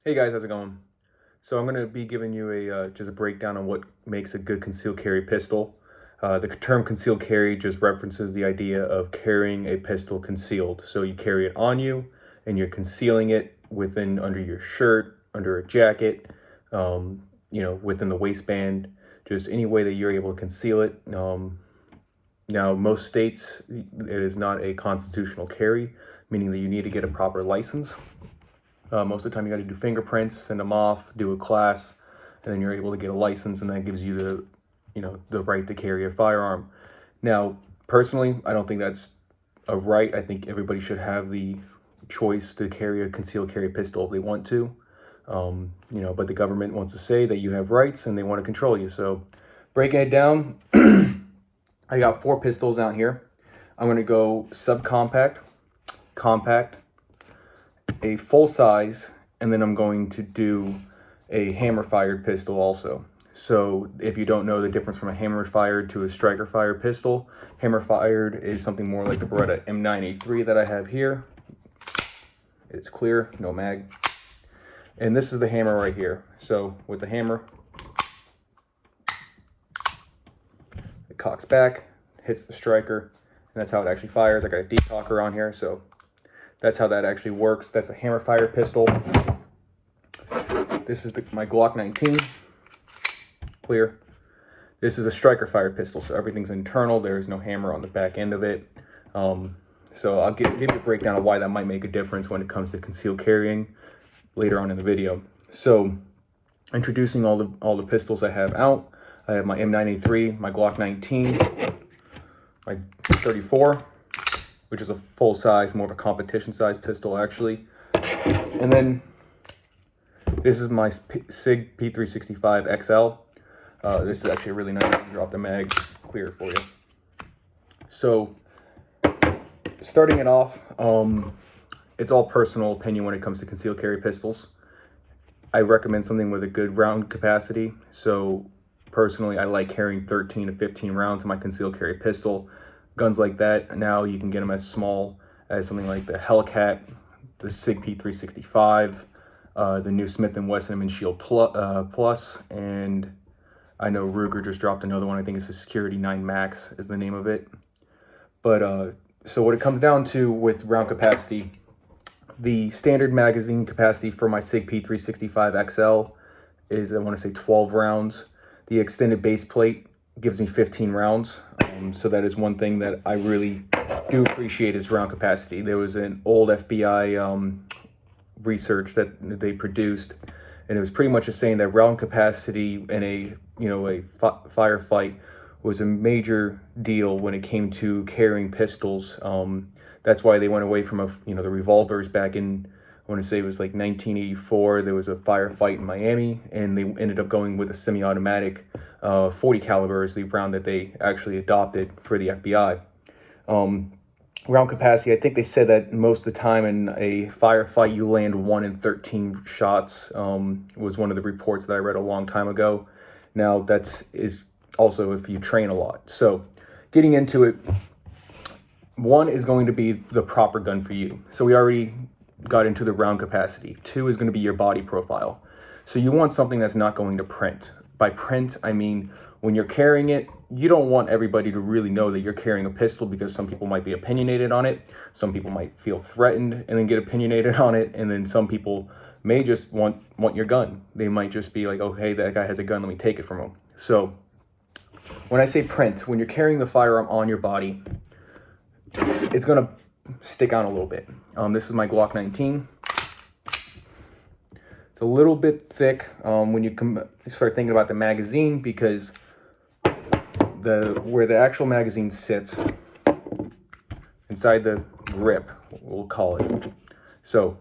Hey guys, how's it going? So I'm going to be giving you just a breakdown on what makes a good concealed carry pistol. The term concealed carry just references the idea of carrying a pistol concealed. So you carry it on you and you're concealing it under your shirt, under a jacket, within the waistband, just any way that you're able to conceal it. Now, most states, it is not a constitutional carry, meaning that you need to get a proper license. Most of the time you got to do fingerprints, send them off, do a class, and then you're able to get a license, and that gives you the right to carry a firearm. Now, personally, I don't think that's a right. I think everybody should have the choice to carry a concealed carry pistol if they want to. But the government wants to say that you have rights and they want to control you. So breaking it down, I got 4 pistols out here. I'm going to go subcompact, compact, a full size, and then I'm going to do a hammer fired pistol also. So if you don't know the difference from a hammer fired to a striker fired pistol, hammer fired is something more like the Beretta M9A3 that I have here. It's clear, no mag. And this is the hammer right here. So with the hammer, it cocks back, hits the striker, and that's how it actually fires. I got a Decocker on here, so that's how that actually works. That's a hammer fire pistol. This is my Glock 19, clear. This is a striker fire pistol, so everything's internal. There is no hammer on the back end of it. So I'll give you a breakdown of why that might make a difference when it comes to concealed carrying later on in the video. So introducing all the pistols I have out. I have my M9A3, my Glock 19, my 34, which is a full size, more of a competition size pistol actually. And then this is my SIG P365 XL. This is actually a really nice one. Drop the mag, clear it for you. So starting it off, it's all personal opinion when it comes to concealed carry pistols. I recommend something with a good round capacity. So personally, I like carrying 13 to 15 rounds in my concealed carry pistol. Guns like that, now you can get them as small as something like the Hellcat, the SIG P365, the new Smith & Wesson Shield Plus, and I know Ruger just dropped another one. I think it's the Security 9 Max is the name of it. But so what it comes down to with round capacity, the standard magazine capacity for my SIG P365 XL is, I want to say, 12 rounds. The extended base plate gives me 15 rounds. So that is one thing that I really do appreciate is round capacity. There was an old FBI research that they produced, and it was pretty much just saying that round capacity in a firefight was a major deal when it came to carrying pistols. That's why they went away from the revolvers back in, I want to say it was like 1984. There was a firefight in Miami, and they ended up going with a semi-automatic 40 caliber is the round that they actually adopted for the FBI. Round capacity, I think they said that most of the time in a firefight you land 1 in 13 shots, was one of the reports that I read a long time ago. Now is also if you train a lot. So getting into it, 1 is going to be the proper gun for you. So we already got into the round capacity. 2 is going to be your body profile. So you want something that's not going to print. By print, I mean when you're carrying it, you don't want everybody to really know that you're carrying a pistol, because some people might be opinionated on it. Some people might feel threatened and then get opinionated on it. And then some people may just want your gun. They might just be like, oh, hey, that guy has a gun, let me take it from him. So when I say print, when you're carrying the firearm on your body, it's going to stick out a little bit. This is my Glock 19. It's a little bit thick when you start thinking about the magazine, because where the actual magazine sits inside the grip, we'll call it. So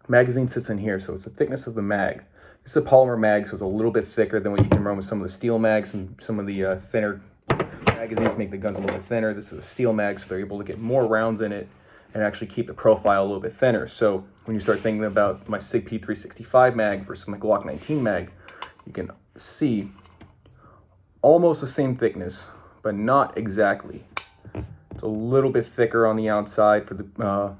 magazine sits in here, so it's the thickness of the mag. This is a polymer mag, so it's a little bit thicker than what you can run with some of the steel mags, and some of the thinner magazines make the guns a little bit thinner. This is a steel mag, so they're able to get more rounds in it and actually keep the profile a little bit thinner. So when you start thinking about my SIG P365 mag versus my Glock 19 mag, you can see almost the same thickness, but not exactly. It's a little bit thicker on the outside for the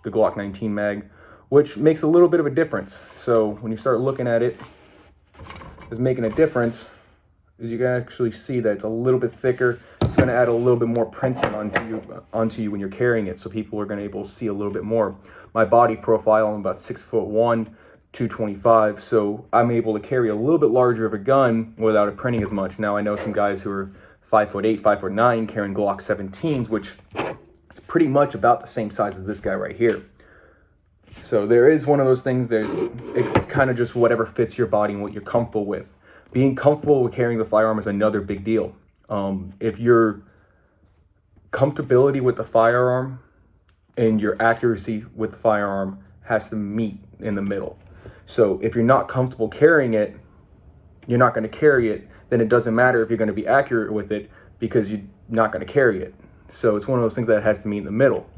Glock 19 mag, which makes a little bit of a difference. So when you start looking at it as making a difference, is you can actually see that it's a little bit thicker. It's going to add a little bit more printing onto you when you're carrying it, so people are going to be able to see a little bit more. My body profile, I'm about 6'1", 225, so I'm able to carry a little bit larger of a gun without it printing as much. Now I know some guys who are 5'8", 5'9", carrying Glock 17s, which is pretty much about the same size as this guy right here. So there is one of those things. It's kind of just whatever fits your body and what you're comfortable with. Being comfortable with carrying the firearm is another big deal. If your comfortability with the firearm and your accuracy with the firearm has to meet in the middle. So if you're not comfortable carrying it, you're not going to carry it, then it doesn't matter if you're going to be accurate with it because you're not going to carry it. So it's one of those things that has to meet in the middle.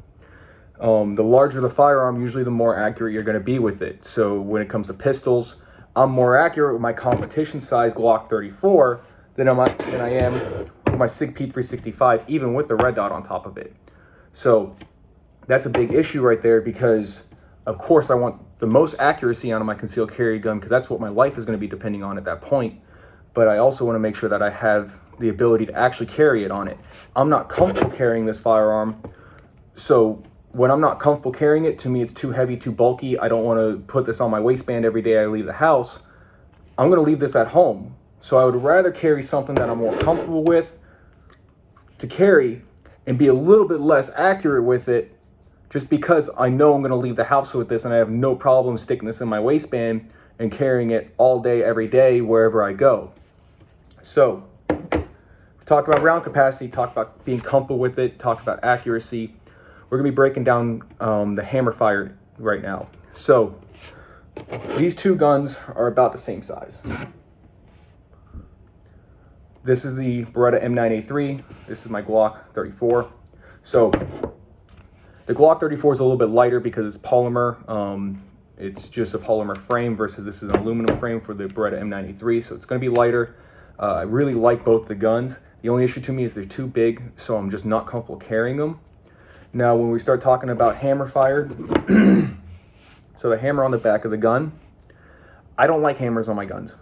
The larger the firearm, usually the more accurate you're going to be with it. So when it comes to pistols, I'm more accurate with my competition size Glock 34 than I am with my SIG P365, even with the red dot on top of it. So that's a big issue right there, because of course I want the most accuracy out of my concealed carry gun, because that's what my life is going to be depending on at that point. But I also want to make sure that I have the ability to actually carry it on it. I'm not comfortable carrying this firearm, so when I'm not comfortable carrying it, to me it's too heavy, too bulky. I don't want to put this on my waistband every day I leave the house. I'm going to leave this at home. So I would rather carry something that I'm more comfortable with to carry and be a little bit less accurate with it, just because I know I'm going to leave the house with this and I have no problem sticking this in my waistband and carrying it all day, every day, wherever I go. So we talked about round capacity, talked about being comfortable with it, talked about accuracy. We're going to be breaking down the hammer fire right now. So these two guns are about the same size. This is the Beretta M9A3. This is my Glock 34. So the Glock 34 is a little bit lighter because it's polymer. It's just a polymer frame versus this is an aluminum frame for the Beretta M9A3. So it's going to be lighter. I really like both the guns. The only issue to me is they're too big, so I'm just not comfortable carrying them. Now, when we start talking about hammer fire, so the hammer on the back of the gun, I don't like hammers on my guns.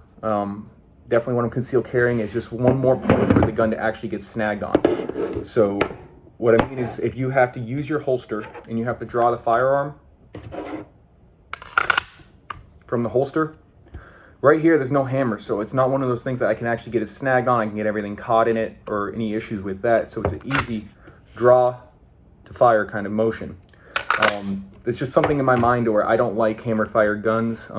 Definitely when I'm concealed carrying, it's just one more point for the gun to actually get snagged on. So what I mean is, if you have to use your holster and you have to draw the firearm from the holster, right here there's no hammer, so it's not one of those things that I can actually get it snagged on. I can get everything caught in it or any issues with that. So it's an easy draw to fire kind of motion. It's just something in my mind where I don't like hammer fired guns.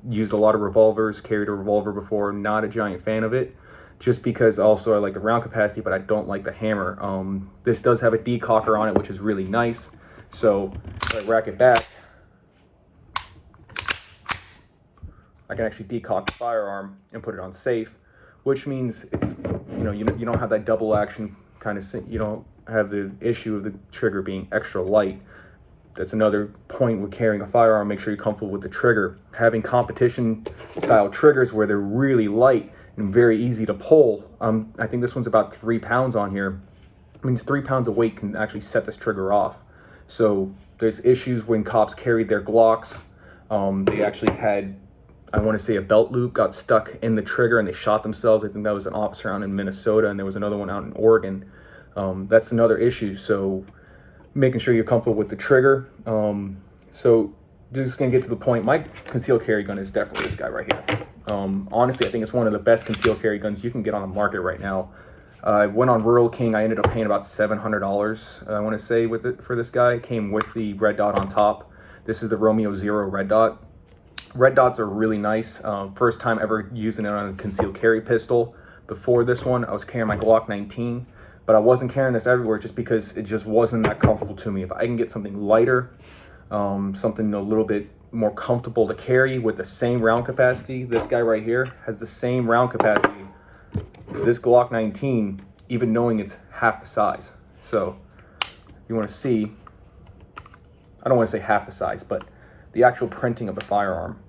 Used a lot of revolvers, carried a revolver before, not a giant fan of it, just because also I like the round capacity, but I don't like the hammer. This does have a decocker on it, which is really nice. So if I rack it back, I can actually decock the firearm and put it on safe, which means it's, you don't have that double action kind of, you don't have the issue of the trigger being extra light. That's another point with carrying a firearm. Make sure you're comfortable with the trigger. Having competition style triggers where they're really light and very easy to pull. I think this one's about 3 pounds on here. It means 3 pounds of weight can actually set this trigger off. So there's issues when cops carried their Glocks. They actually had, I want to say, a belt loop got stuck in the trigger and they shot themselves. I think that was an officer out in Minnesota, and there was another one out in Oregon. That's another issue. So making sure you're comfortable with the trigger. So just gonna get to the point. My concealed carry gun is definitely this guy right here. Honestly, I think it's one of the best concealed carry guns you can get on the market right now. I went on Rural King. I ended up paying about $700, I want to say, with it for this guy. It came with the red dot on top. This is the Romeo Zero red dot. Red dots are really nice. First time ever using it on a concealed carry pistol. Before this one, I was carrying my Glock 19. But I wasn't carrying this everywhere just because it just wasn't that comfortable to me. If I can get something lighter, something a little bit more comfortable to carry with the same round capacity, this guy right here has the same round capacity as this Glock 19, even knowing it's half the size. So you want to see, I don't want to say half the size, but the actual printing of the firearm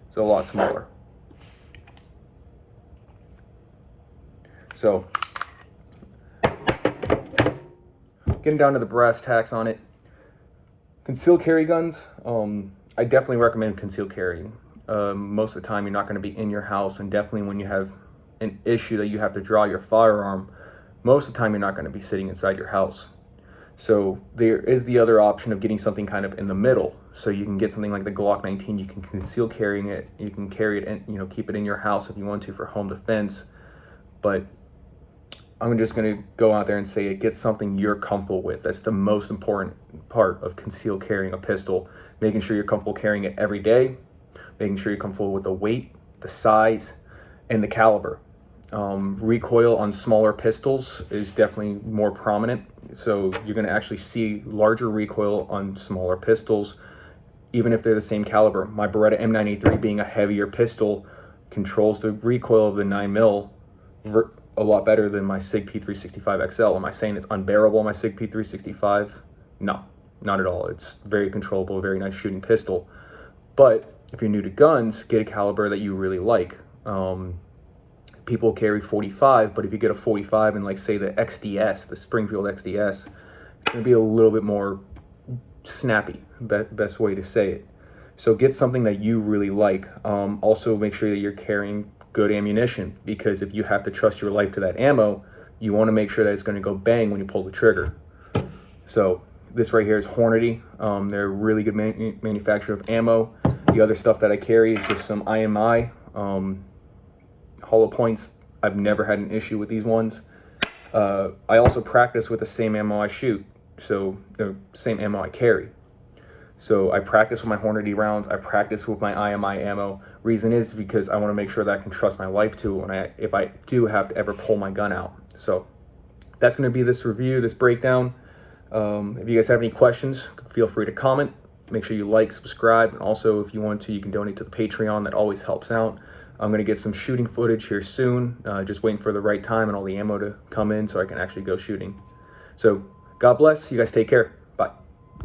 is a lot smaller. So getting down to the brass tacks on it. Concealed carry guns, I definitely recommend concealed carrying. Most of the time you're not going to be in your house, and definitely when you have an issue that you have to draw your firearm, most of the time you're not going to be sitting inside your house. So there is the other option of getting something kind of in the middle. So you can get something like the Glock 19, you can conceal carrying it, you can carry it and, you know, keep it in your house if you want to for home defense. But I'm just going to go out there and say it, get something you're comfortable with. That's the most important part of concealed carrying a pistol. Making sure you're comfortable carrying it every day, making sure you're comfortable with the weight, the size, and the caliber. Recoil on smaller pistols is definitely more prominent. So you're going to actually see larger recoil on smaller pistols, even if they're the same caliber. My Beretta M9A3, being a heavier pistol, controls the recoil of the 9mm a lot better than my SIG P365 XL. Am I saying it's unbearable, my SIG P365? No, not at all. It's very controllable, very nice shooting pistol. But if you're new to guns, get a caliber that you really like. People carry 45, but if you get a 45 and, like, say the XDS, the Springfield XDS, it's going to be a little bit more snappy, best way to say it. So get something that you really like. Also make sure that you're carrying good ammunition, because if you have to trust your life to that ammo, you want to make sure that it's going to go bang when you pull the trigger. So this right here is Hornady. They're a really good manufacturer of ammo. The other stuff that I carry is just some IMI. Hollow points, I've never had an issue with these ones. I also practice with the same ammo I shoot, so the same ammo I carry. So I practice with my Hornady rounds, I practice with my IMI ammo. Reason is because I want to make sure that I can trust my life to it if I do have to ever pull my gun out. So that's going to be this review, this breakdown. If you guys have any questions, feel free to comment. Make sure you like, subscribe, and also if you want to, you can donate to the Patreon. That always helps out. I'm going to get some shooting footage here soon, just waiting for the right time and all the ammo to come in so I can actually go shooting. So God bless. You guys take care.